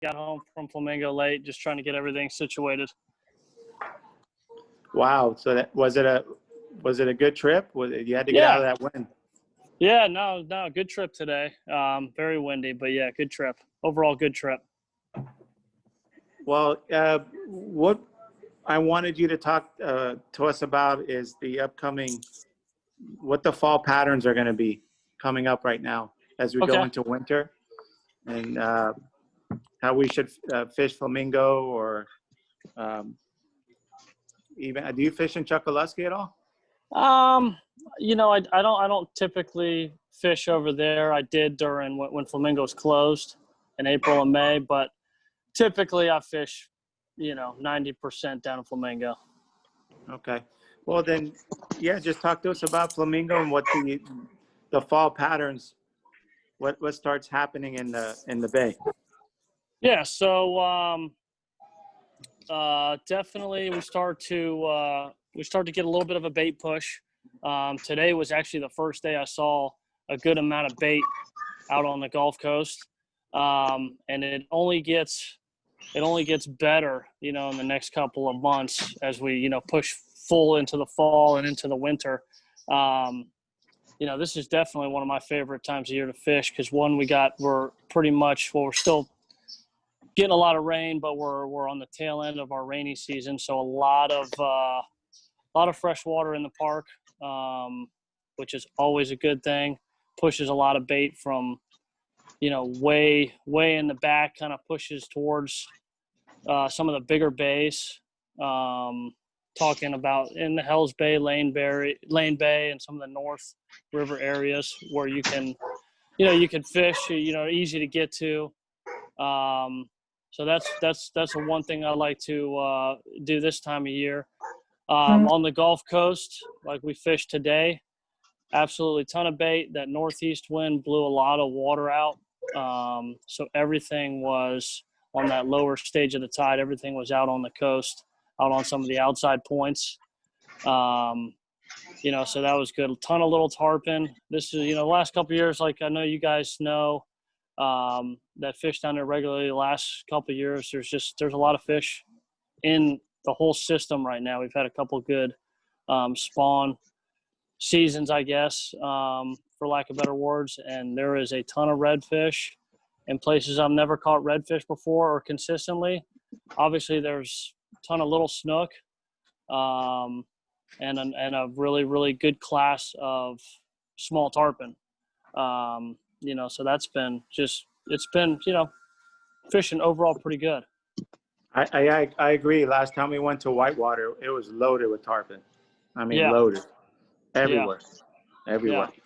got home from Flamingo late, just trying to get everything situated. Wow. So that was it a good trip? You had to get out of that wind? Yeah, no, good trip today. Very windy, but yeah, good trip. Overall, good trip. Well, what I wanted you to talk to us about is the upcoming, what the fall patterns are going to be coming up right now as we go into winter, and how we should fish flamingo, or even, do you fish in Chokoloskee at all? I don't typically fish over there. I did during when flamingos closed in April and May, but typically I fish, 90% down in Flamingo. Okay. Well then, yeah, just talk to us about flamingo and what the fall patterns, what starts happening in the bay. Yeah, so definitely we start to get a little bit of a bait push. Today was actually the first day I saw a good amount of bait out on the Gulf Coast, and it only gets better, in the next couple of months as we push full into the fall and into the winter. This is definitely one of my favorite times of year to fish, because we're still getting a lot of rain, but we're on the tail end of our rainy season, so a lot of fresh water in the park, which is always a good thing. Pushes a lot of bait from way in the back, kind of pushes towards some of the bigger bays, talking about in the Hells Bay, Lane Bay, and some of the North River areas where you can fish, easy to get to. So that's the one thing I like to do this time of year. On the Gulf Coast, like we fished today, absolutely ton of bait. That northeast wind blew a lot of water out. So everything was on that lower stage of the tide. Everything was out on the coast, out on some of the outside points. So that was good. A ton of little tarpon. This is, the last couple of years, like I know you guys know, that fish down there regularly. The last couple of years, there's a lot of fish in the whole system right now. We've had a couple good spawn seasons, I guess, for lack of better words, and there is a ton of redfish in places I've never caught redfish before or consistently. Obviously, there's a ton of little snook, and a really, really good class of small tarpon. So that's been fishing overall pretty good. I agree. Last time we went to Whitewater, it was loaded with tarpon. I mean, loaded everywhere, everywhere. Yeah.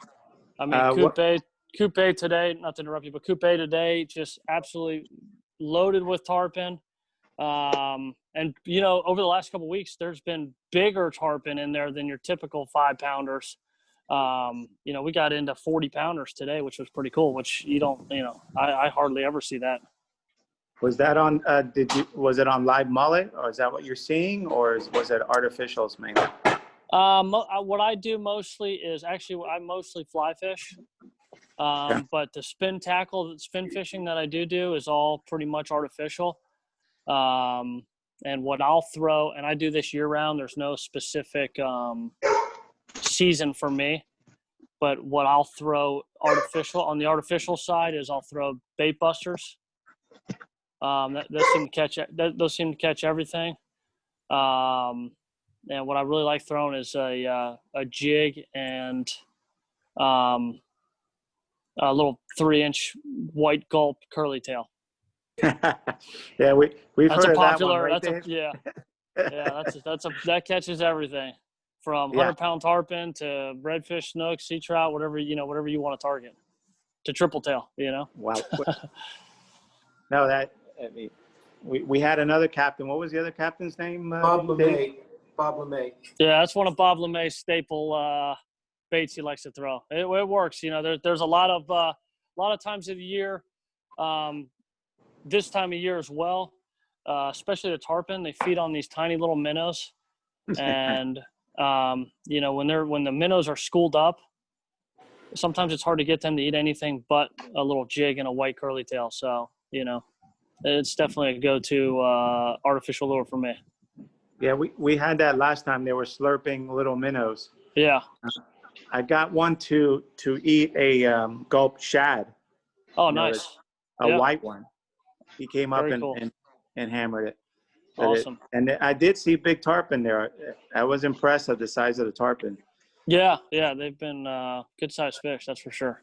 I mean, Coupe Bay today, not to interrupt you, but Coupe Bay today, just absolutely loaded with tarpon. And, over the last couple of weeks, there's been bigger tarpon in there than your typical 5-pounders. We got into 40-pounders today, which was pretty cool, which I hardly ever see that. Was that on, was it on live mullet, or is that what you're seeing, or was it artificials mainly? What I do mostly is I mostly fly fish. But the spin fishing that I do is all pretty much artificial. And what I'll throw, and I do this year round, there's no specific season for me, but what I'll throw on the artificial side is I'll throw bait busters. Those seem to catch everything. And what I really like throwing is a jig and a little 3-inch white gulp curly tail. Yeah, we've heard of that one, right, Dave? That catches everything from 100-pound tarpon to redfish, snook, sea trout, whatever you want to target, to triple tail. Wow. No, we had another captain. What was the other captain's name? Bob LeMay. Bob LeMay. Yeah, that's one of Bob LeMay's staple baits he likes to throw. It works. There's a lot of times of the year, this time of year as well, especially the tarpon. They feed on these tiny little minnows, and when the minnows are schooled up, sometimes it's hard to get them to eat anything but a little jig and a white curly tail. So It's definitely a go-to artificial lure for me. Yeah, we had that last time. They were slurping little minnows. Yeah. I got one to eat a gulp shad. Oh, You know, nice. a Yeah. white one. He came up Very and, cool. and hammered it. Awesome. And I did see big tarpon there. I was impressed at the size of the tarpon. Yeah, they've been good-sized fish, that's for sure.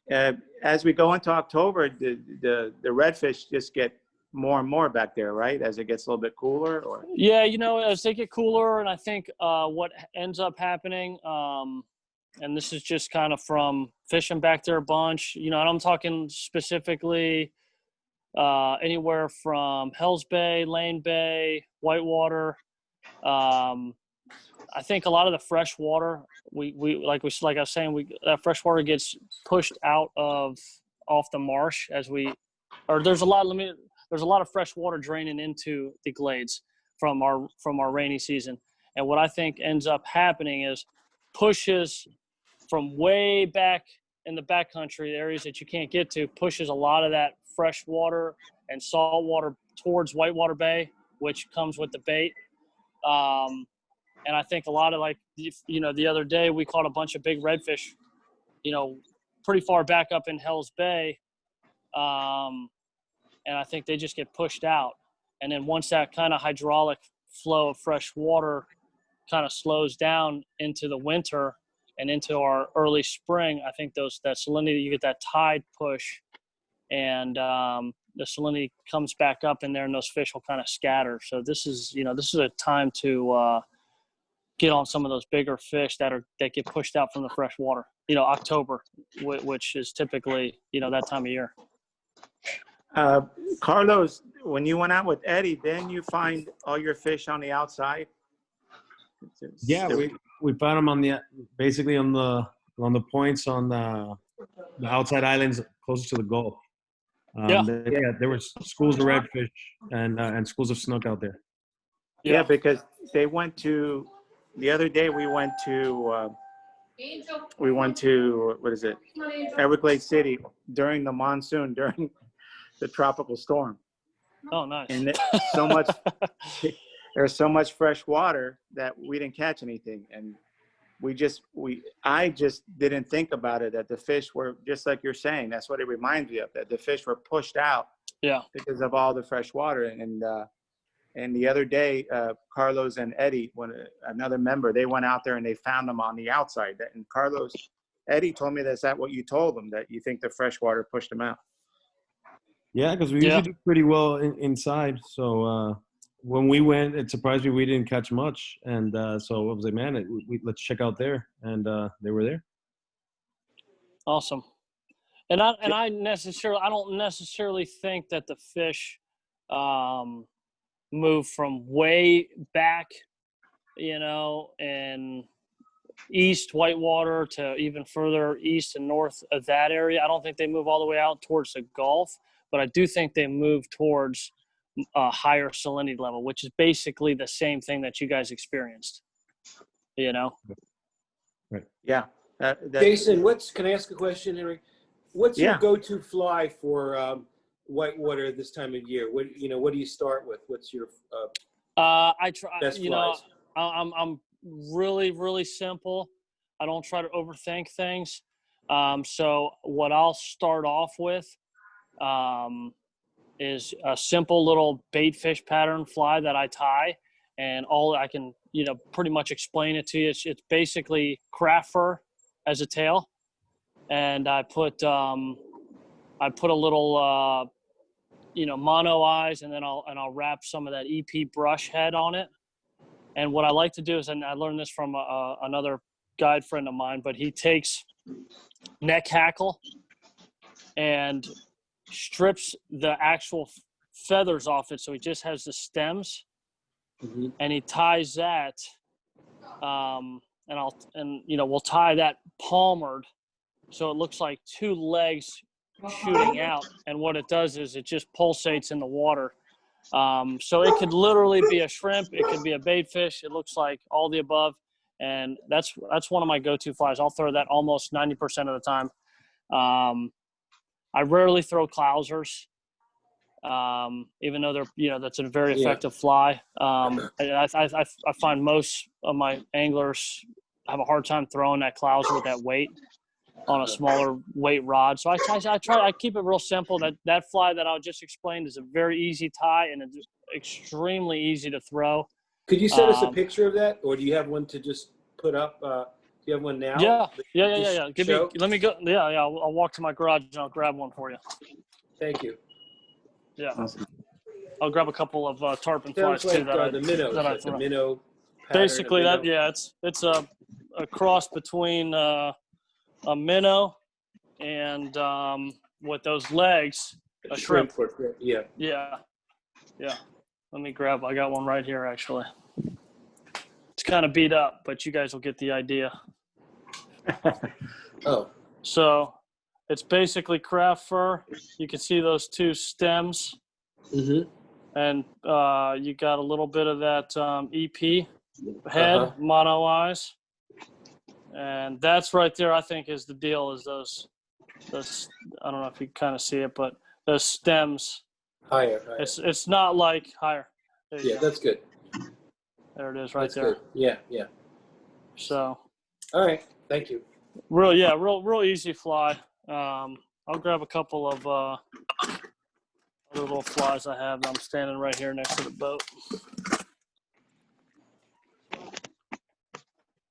As we go into October, the redfish just get more and more back there, right? As it gets a little bit cooler, or Yeah, as they get cooler, and I think what ends up happening, and this is just kind of from fishing back there a bunch, and I'm talking specifically anywhere from Hells Bay, Lane Bay, Whitewater. I think a lot of the fresh water, like I was saying, that fresh water gets pushed out off the marsh there's a lot of fresh water draining into the glades from our rainy season. And what I think ends up happening is pushes from way back in the backcountry, the areas that you can't get to, pushes a lot of that fresh water and salt water towards Whitewater Bay, which comes with the bait. And I think a lot of the other day we caught a bunch of big redfish, pretty far back up in Hells Bay. And I think they just get pushed out. And then once that kind of hydraulic flow of fresh water kind of slows down into the winter and into our early spring, I think that salinity, you get that tide push, and the salinity comes back up in there, and those fish will kind of scatter. So this is a time to get on some of those bigger fish that get pushed out from the fresh water. October, which is typically that time of year. Carlos, when you went out with Eddie, then you find all your fish on the outside. Yeah, we found them basically on the points on the outside islands closest to the Gulf. There were schools of redfish and schools of snook out there. Yeah, because they went to the other day. We went to what is it? Everglades City during the monsoon, during the tropical storm. Oh, nice. And there's so much fresh water that we didn't catch anything. And I just didn't think about it, that the fish were, just like you're saying, that's what it reminds me of, that the fish were pushed out because of all the fresh water. And the other day, Carlos and Eddie, another member, they went out there and they found them on the outside. And Eddie told me that's what you told them, that you think the fresh water pushed them out. Yeah, because we usually do pretty well inside. So when we went, it surprised me we didn't catch much. And so I was like, man, let's check out there. And they were there. Awesome. And I don't necessarily think that the fish move from way back, and east Whitewater to even further east and north of that area. I don't think they move all the way out towards the Gulf, but I do think they move towards a higher salinity level, which is basically the same thing that you guys experienced. Right. Yeah. Jason, can I ask a question, Henry? What's your go-to fly for Whitewater this time of year? What do you start with? What's your I try. best flies? I'm really, really simple. I don't try to overthink things. So what I'll start off with is a simple little bait fish pattern fly that I tie, and all I can, pretty much explain it to you. It's basically craft fur as a tail, and I put a little mono eyes, and then I'll wrap some of that EP brush head on it. And what I like to do is, and I learned this from another guide friend of mine, but he takes neck hackle and strips the actual feathers off it, so he just has the stems, and he ties that, and we'll tie that palmered, so it looks like two legs shooting out, and what it does is it just pulsates in the water. So it could literally be a shrimp, it could be a bait fish. It looks like all the above, and that's one of my go-to flies. I'll throw that almost 90% of the time. I rarely throw clousers. even though that's a very effective fly. I find most of my anglers have a hard time throwing that clouser with that weight on a smaller weight rod. So I keep it real simple. That fly that I just explained is a very easy tie and it's extremely easy to throw. Could you send us a picture of that, or do you have one to just put up? Do you have one now? Yeah. Show? Let me go. Yeah. I'll walk to my garage and I'll grab one for you. Thank you. Yeah. Awesome. I'll grab a couple of tarpon flies Sounds like too the minnows, that I like the throw. minnow pattern, Basically, minnow. it's a cross between a minnow and with those legs, a shrimp. Yeah. Yeah. Let me grab. I got one right here actually. It's kind of beat up, but you guys will get the idea. Oh. So it's basically craft fur. You can see those two stems. Mm-hmm. And you got a little bit of that EP head, mono eyes. And that's right there, I think, is the deal, is those I don't know if you kind of see it, but those stems. Higher. It's not like higher. Yeah, that's good. There it is right That's there. good. Yeah. So. All right. Thank you. Real easy fly. I'll grab a couple of other little flies I have. I'm standing right here next to the boat.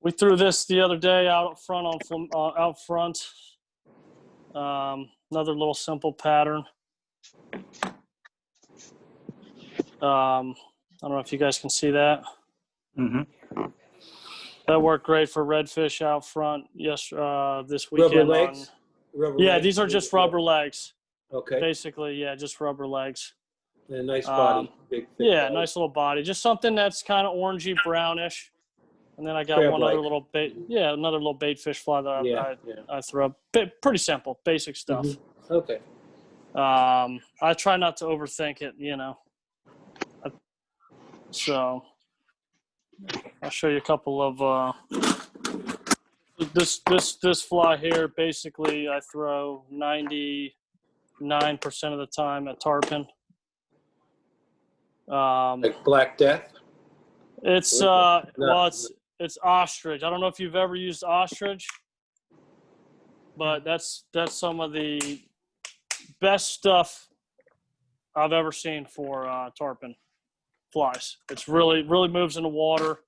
We threw this the other day out front out front. Another little simple pattern. I don't know if you guys can see that. Mm-hmm. That worked great for redfish out front. Yes, this weekend. Rubber legs. These are just rubber legs. Okay. Basically, just rubber legs. And a nice body. Big, body. Nice little body. Just something that's kind of orangey brownish. And then I got one other little another little bait fish fly that I throw. Pretty simple, basic stuff. Mm-hmm. Okay. I try not to overthink it, So I'll show you a couple of this fly here. Basically, I throw 99% of the time at tarpon. Like Black Death. It's it's ostrich. I don't know if you've ever used ostrich, but that's some of the best stuff I've ever seen for tarpon flies. It's really moves in the water.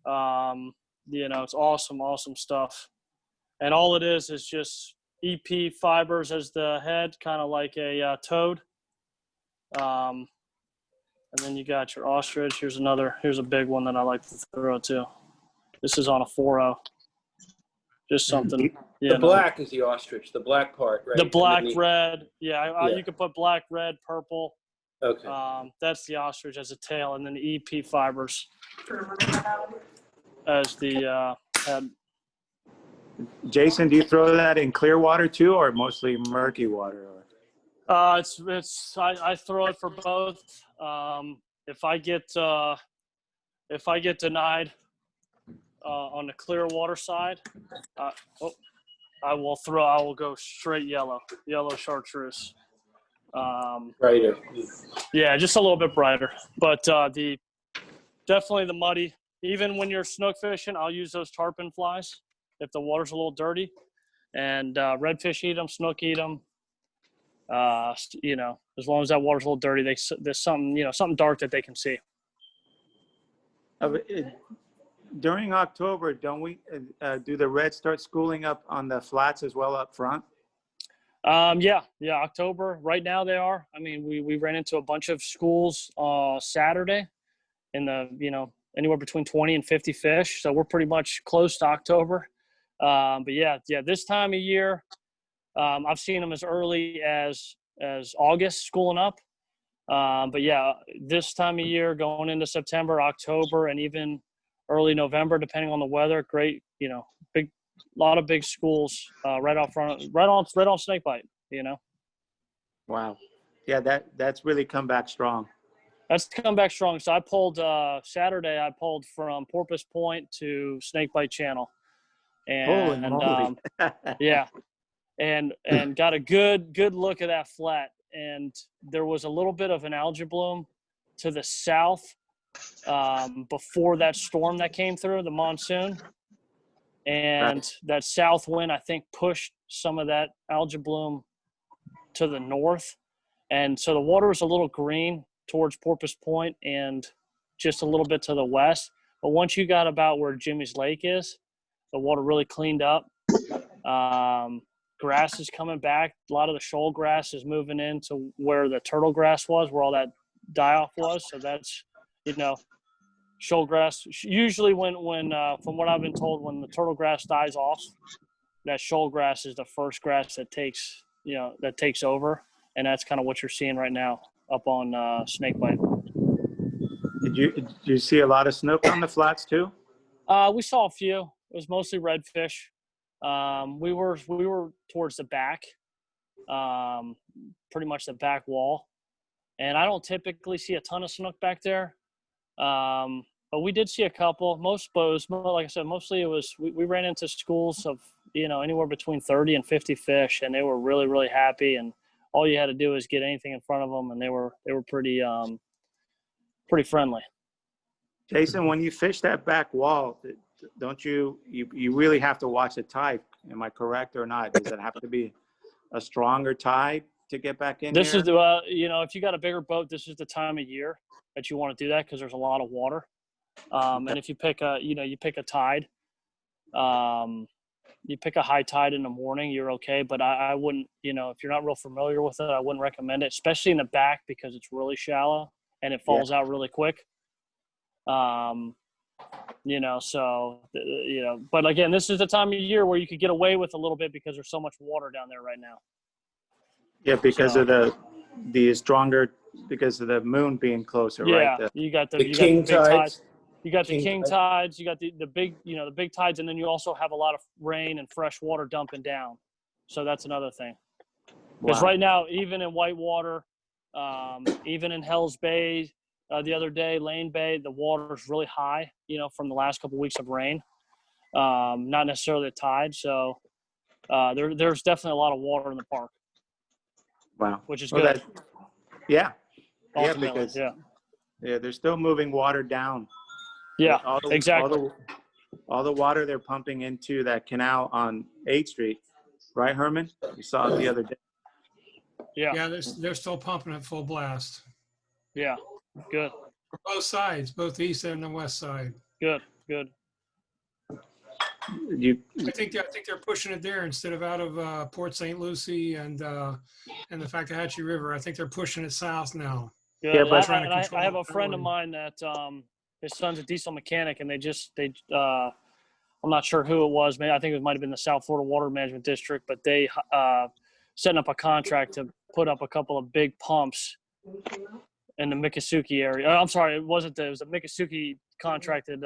It's awesome stuff. And all it is just EP fibers as the head, kind of like a toad. And then you got your ostrich. Here's a big one that I like to throw too. This is on a 4.0. Just something. The black is the ostrich, the black part, right? The black, red. You could put black, red, purple. Okay. That's the ostrich as a tail, and then the EP fibers as the head. Jason, do you throw that in clear water too, or mostly murky water? I throw it for both. If I get denied on the clear water side, I will go straight yellow chartreuse. Brighter. Yeah, just a little bit brighter, but definitely the muddy. Even when you're snook fishing, I'll use those tarpon flies if the water's a little dirty. And redfish eat them, snook eat them. As long as that water's a little dirty, there's something dark that they can see. During October, don't we do the reds start schooling up on the flats as well up front? October. Right now they are. I mean, we ran into a bunch of schools Saturday in the anywhere between 20 and 50 fish. So we're pretty much close to October. But this time of year, I've seen them as early as August schooling up. But this time of year, going into September, October, and even early November, depending on the weather, great, lot of big schools right out front, right on snakebite. Wow, yeah, that's really come back strong. That's come back strong. So I pulled Saturday. I pulled from Porpoise Point to Snakebite Channel, and and got a good look at that flat. and there was a little bit of an algae bloom to the south before that storm that came through, the monsoon. And that south wind, I think, pushed some of that algae bloom to the north. And so the water was a little green towards Porpoise Point and just a little bit to the west. But once you got about where Jimmy's Lake is, the water really cleaned up. Grass is coming back. A lot of the shoal grass is moving into where the turtle grass was, where all that die-off was. So that's, shoal grass. Usually when from what I've been told, when the turtle grass dies off, that shoal grass is the first grass that takes over. And that's kind of what you're seeing right now up on Snakebite. Did you see a lot of snook on the flats too? We saw a few. It was mostly redfish. We were towards the back, pretty much the back wall, and I don't typically see a ton of snook back there. But we did see a couple. Most bows, like I said, mostly it was we ran into schools of anywhere between 30 and 50 fish, and they were really, really happy. And all you had to do is get anything in front of them, and they were pretty friendly. Jason, when you fish that back wall, don't you really have to watch the tide? Am I correct or not? Does it have to be a stronger tide to get back in? This is if you got a bigger boat, this is the time of year that you want to do that because there's a lot of water. And if you pick a tide, you pick a high tide in the morning, you're okay. But I wouldn't, if you're not real familiar with it, I wouldn't recommend it, especially in the back because it's really shallow and it falls out really quick. But again, this is the time of year where you could get away with a little bit because there's so much water down there right now. Yeah, because of the stronger, because of the moon being closer, right? You got the king tides. You got the king tides. You got the big, the big tides, and then you also have a lot of rain and fresh water dumping down. So that's another thing. Because right now, even in Whitewater, even in Hell's Bay, the other day, Lane Bay, the water is really high, from the last couple of weeks of rain. Not necessarily the tide. So there's definitely a lot of water in the park. Wow. Which is good. Because they're still moving water down. Yeah, exactly. All the water they're pumping into that canal on 8th Street, right, Herman? You saw it the other day. Yeah, they're still pumping at full blast. Yeah, good. Both sides, both the east and the west side. Good. I think they're pushing it there instead of out of Port St. Lucie and the Fakahatchee River. I think they're pushing it south now. Good. Yeah, but I have a friend of mine that his son's a diesel mechanic, and they I'm not sure who it was. Maybe I think it might have been the South Florida Water Management District, but they setting up a contract to put up a couple of big pumps in the Miccosukee area. I'm sorry, it wasn't. It was the Miccosukee contracted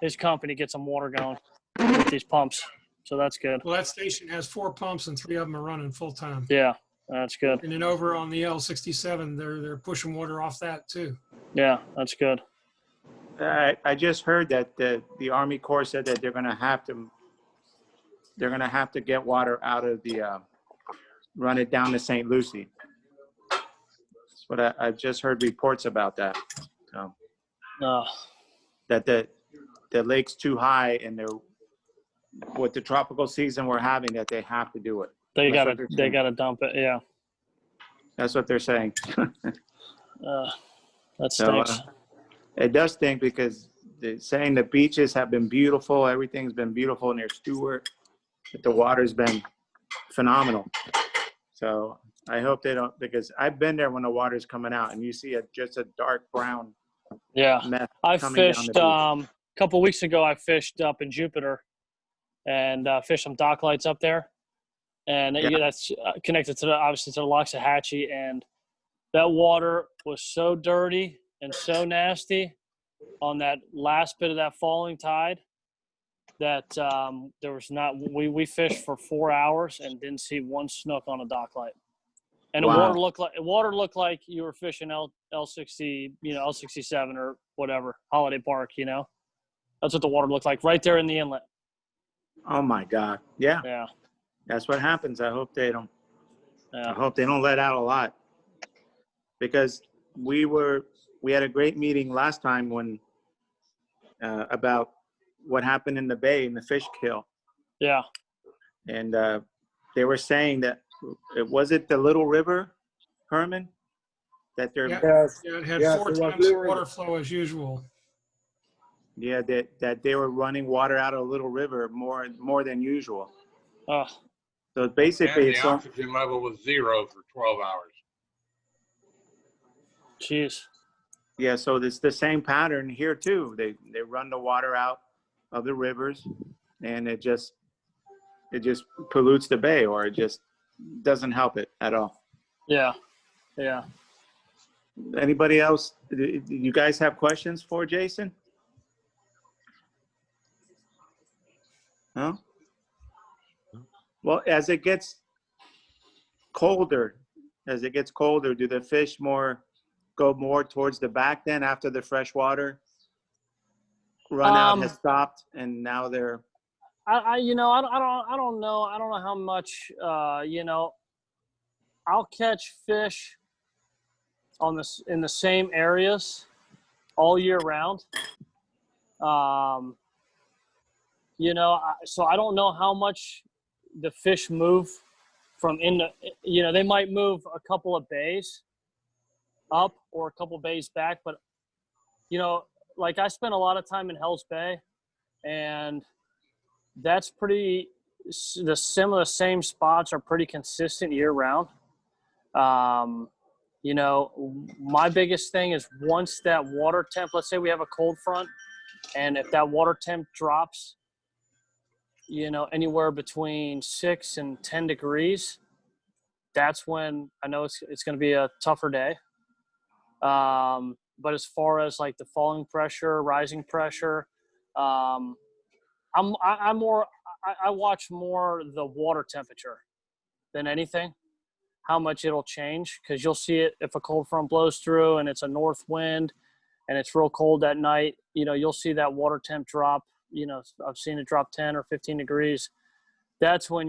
his company get some water going with these pumps. So that's good. Well, that station has 4 pumps and 3 of them are running full time. Yeah, that's good. And then over on the L67, they're pushing water off that too. Yeah, that's good. I just heard that the Army Corps said that they're going to have to get water out of the run it down to St. Lucie. That's what I just heard reports about that. So, that the lake's too high, and they're with the tropical season we're having, that they have to do it. They gotta dump it. Yeah, that's what they're saying. That stinks. So, it does stink because they're saying the beaches have been beautiful. Everything's been beautiful near Stewart. But the water's been phenomenal. So I hope they don't, because I've been there when the water's coming out and you see just a dark brown mess. I fished a couple weeks ago. I fished up in Jupiter and fished some dock lights up there, and that's connected to obviously to the Loxahatchee, and that water was so dirty and so nasty on that last bit of that falling tide that there was not. We fished for 4 hours and didn't see one snook on a dock light, and the water looked like you were fishing L60, L67 or whatever, Holiday Park. That's what the water looked like right there in the inlet. Oh my God! Yeah. Yeah. That's what happens. I hope they don't I hope they don't let out a lot, because we had a great meeting last time when about what happened in the bay in the fish kill. Yeah. And they were saying that was it the Little River, Herman, that they're Yes. Yeah, it had Yes, 4 it was times the Little water River. flow as usual. yeah, that they were running water out of Little River more than usual. Oh, So basically, And it's the oxygen level was 0 for 12 hours. jeez. yeah. So it's the same pattern here too. They run the water out of the rivers, and it just pollutes the bay, or it just doesn't help it at all. Yeah. Yeah. Anybody else? Do you guys have questions for Jason? No? Well, as it gets colder, do the fish go more towards the back then after the fresh water run out has stopped, and now they're I don't know. I don't know how much, I'll catch fish in the same areas all year round. So I don't know how much the fish move from they might move a couple of bays up or a couple of bays back, but like I spent a lot of time in Hell's Bay, and that's some of the same spots are pretty consistent year round. My biggest thing is once that water temp, let's say we have a cold front, and if that water temp drops, anywhere between 6 and 10 degrees, that's when I know it's going to be a tougher day. But as far as like the falling pressure, rising pressure, I watch more the water temperature than anything, how much it'll change, because you'll see it if a cold front blows through and it's a north wind and it's real cold at night, you'll see that water temp drop. I've seen it drop 10 or 15 degrees. That's when,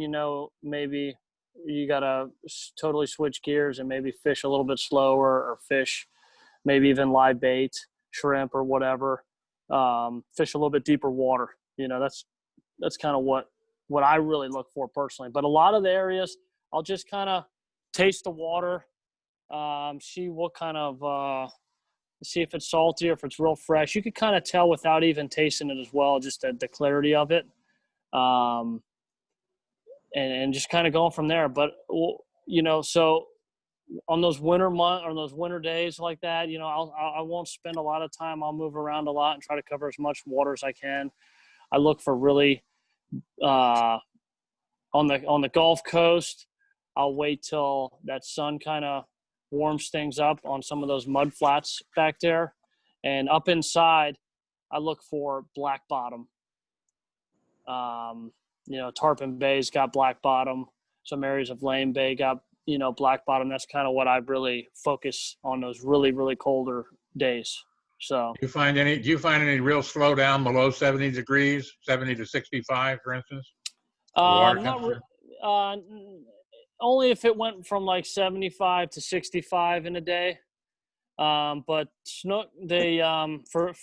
maybe you got to totally switch gears and maybe fish a little bit slower, or fish maybe even live bait, shrimp or whatever, fish a little bit deeper water. That's kind of what I really look for personally. But a lot of the areas, I'll just kind of taste the water, see what kind of see if it's salty or if it's real fresh. You could kind of tell without even tasting it as well, just the clarity of it, and just kind of going from there. But so on those winter days like that, I won't spend a lot of time. I'll move around a lot and try to cover as much water as I can. I look for really on the Gulf Coast. I'll wait till that sun kind of warms things up on some of those mud flats back there, and up inside, I look for black bottom. Tarpon Bay's got black bottom. Some areas of Lane Bay got black bottom. That's kind of what I really focus on those really, really colder days. So Do you find any real slowdown below 70 degrees, 70 to 65, for instance? Only if it went from like 75 to 65 in a day. But snook, for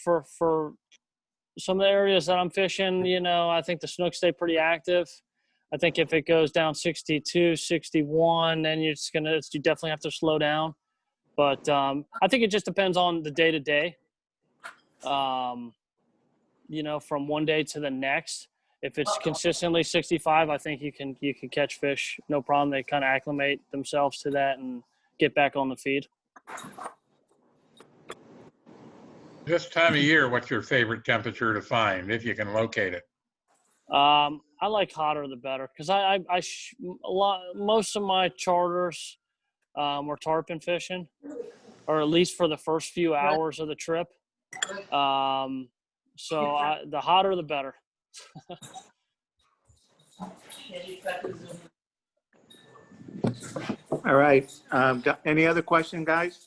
some of the areas that I'm fishing, I think the snook stay pretty active. I think if it goes down 62, 61, then you definitely have to slow down. But I think it just depends on the day to day. From one day to the next. If it's consistently 65, I think you can catch fish, no problem. They kind of acclimate themselves to that and get back on the feed. This time of year, what's your favorite temperature to find, if you can locate it? I like hotter the better, because most of my charters were tarpon fishing, or at least for the first few hours of the trip. So the hotter the better. all right. Got any other question, guys?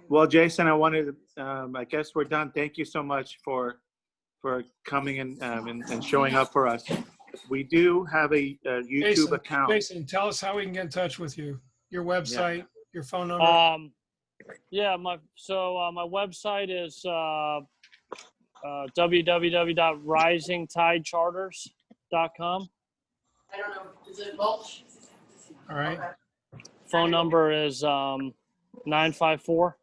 Well, Jason, I wanted to, I guess we're done. Thank you so much for coming and showing up for us. we do have a YouTube account. Jason, tell us how we can get in touch with you. Your website, your phone number. Yeah, my website is www.risingtidecharters.com. I don't know. Is it mulch? All right. Okay. Phone number is 954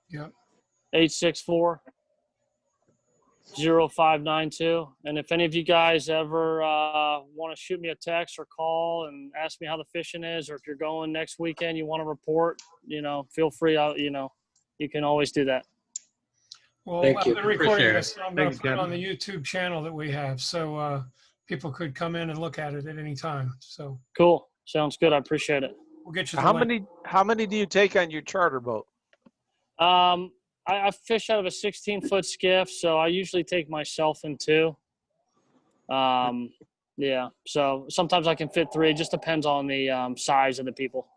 Yep. 864 0592. And if any of you guys ever want to shoot me a text or call and ask me how the fishing is, or if you're going next weekend, you want to report, feel free. You can always do that. Well, Thank you. I've been recording Appreciate it. this. So I'm going to Thanks, put it on Kevin. the YouTube channel that we have, so people could come in and look at it at any time. So Cool. Sounds good. I appreciate it. we'll get you the How link. many do you take on your charter boat? I fish out of a 16-foot skiff, so I usually take myself in two. Yeah. So sometimes I can fit three. It just depends on the size of the people.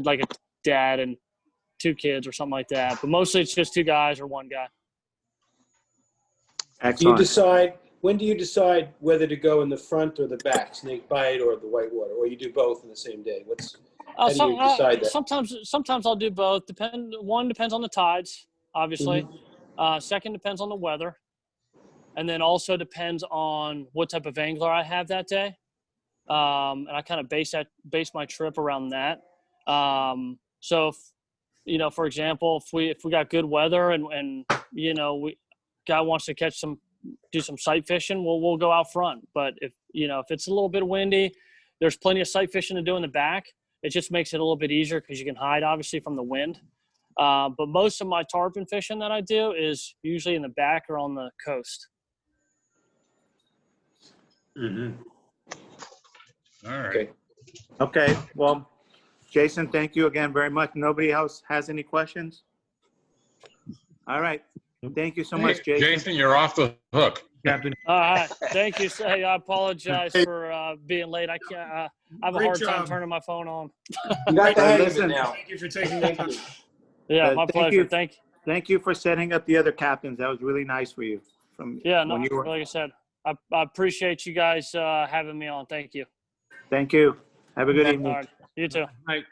Like a dad and two kids or something like that. But mostly it's just two guys or one guy. Excellent. When do you decide whether to go in the front or the back, snake bite or the whitewater, or you do both in the same day? How do you decide that? Sometimes I'll do both. One depends on the tides, obviously. Mm-hmm. Second depends on the weather, and then also depends on what type of angler I have that day. And I kind of base my trip around that. So, for example, if we got good weather and guy wants to do some sight fishing, we'll go out front. But if it's a little bit windy, there's plenty of sight fishing to do in the back. It just makes it a little bit easier because you can hide obviously from the wind. But most of my tarpon fishing that I do is usually in the back or on the coast. Mm-hmm. All right. Okay. Well, Jason, thank you again very much. Nobody else has any questions? All right. Thank you so much, Jason. Jason, you're off the hook. Captain. All right. Thank you. Hey, I apologize for being late. I can't. I have a Great hard time job. turning my phone on. You got the hang of it Listen. now. Thank you for taking the time. Yeah, my thank pleasure. you. Thank Thank you for setting up the other captains. That was really nice for you. Yeah, no, when you were. like I said, I appreciate you guys having me on. Thank you. Thank you. Have a good All evening. right. You too. Right.